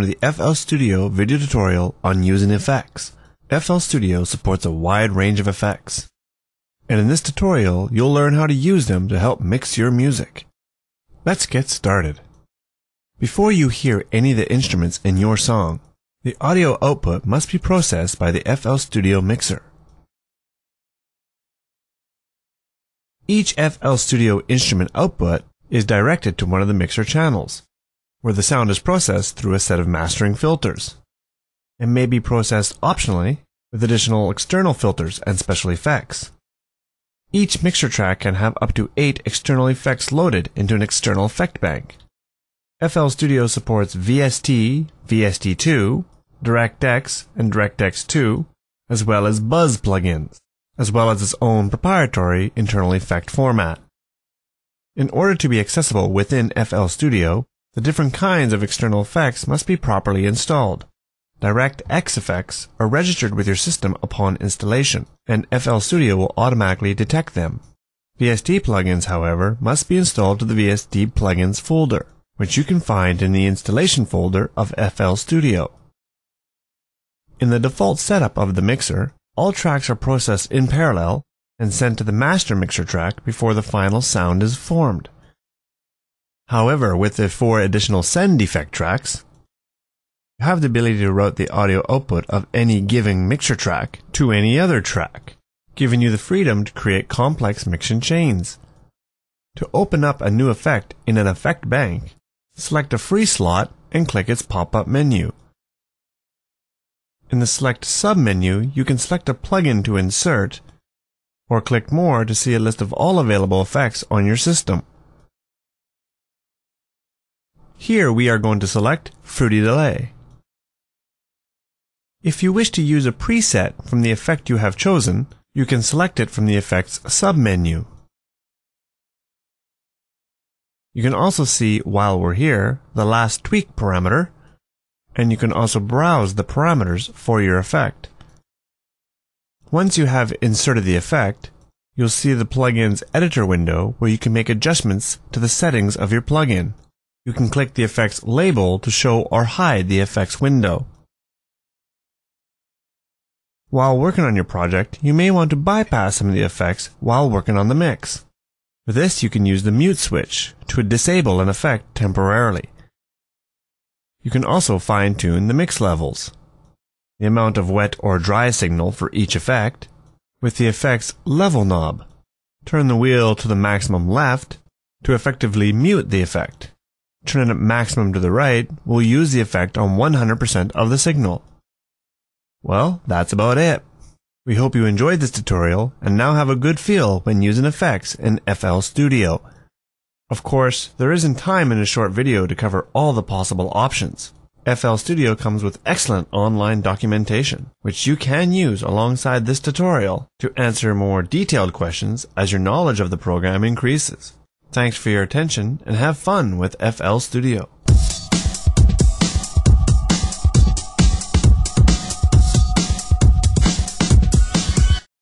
welcome to the FL Studio video tutorial on using effects. FL Studio supports a wide range of effects. And in this tutorial, you'll learn how to use them to help mix your music. Let's get started. Before you hear any of the instruments in your song, the audio output must be processed by the FL Studio mixer. Each FL Studio instrument output is directed to one of the mixer channels, where the sound is processed through a set of mastering filters, and may be processed optionally with additional external filters and special effects. Each mixer track can have up to 8 external effects loaded into an external effect bank. FL Studio supports VST, VST2, DirectX, and DirectX 2, as well as Buzz plugins, as well as its own proprietary internal effect format. In order to be accessible within FL Studio, the different kinds of external effects must be properly installed. DirectX effects are registered with your system upon installation, and FL Studio will automatically detect them. VST plugins, however, must be installed to the VST plugins folder, which you can find in the installation folder of FL Studio. In the default setup of the mixer, all tracks are processed in parallel and sent to the master mixer track before the final sound is formed. However, with the 4 additional send effect tracks, you have the ability to route the audio output of any given mixer track to any other track, giving you the freedom to create complex mixing chains. To open up a new effect in an effect bank, select a free slot and click its pop-up menu. In the Select sub-menu, you can select a plugin to insert, or click More to see a list of all available effects on your system. Here we are going to select Fruity Delay. If you wish to use a preset from the effect you have chosen, you can select it from the Effects sub-menu. You can also see, while we're here, the last tweak parameter, and you can also browse the parameters for your effect. Once you have inserted the effect, you'll see the plugin's editor window where you can make adjustments to the settings of your plugin. You can click the effects label to show or hide the effects window. While working on your project, you may want to bypass some of the effects while working on the mix. For this, you can use the mute switch to disable an effect temporarily. You can also fine-tune the mix levels, the amount of wet or dry signal for each effect, with the effects level knob. Turn the wheel to the maximum left to effectively mute the effect. Turn it maximum to the right will use the effect on 100% of the signal. Well, that's about it. We hope you enjoyed this tutorial and now have a good feel when using effects in FL Studio. Of course, there isn't time in a short video to cover all the possible options. FL Studio comes with excellent online documentation, which you can use alongside this tutorial to answer more detailed questions as your knowledge of the program increases. Thanks for your attention and have fun with FL Studio.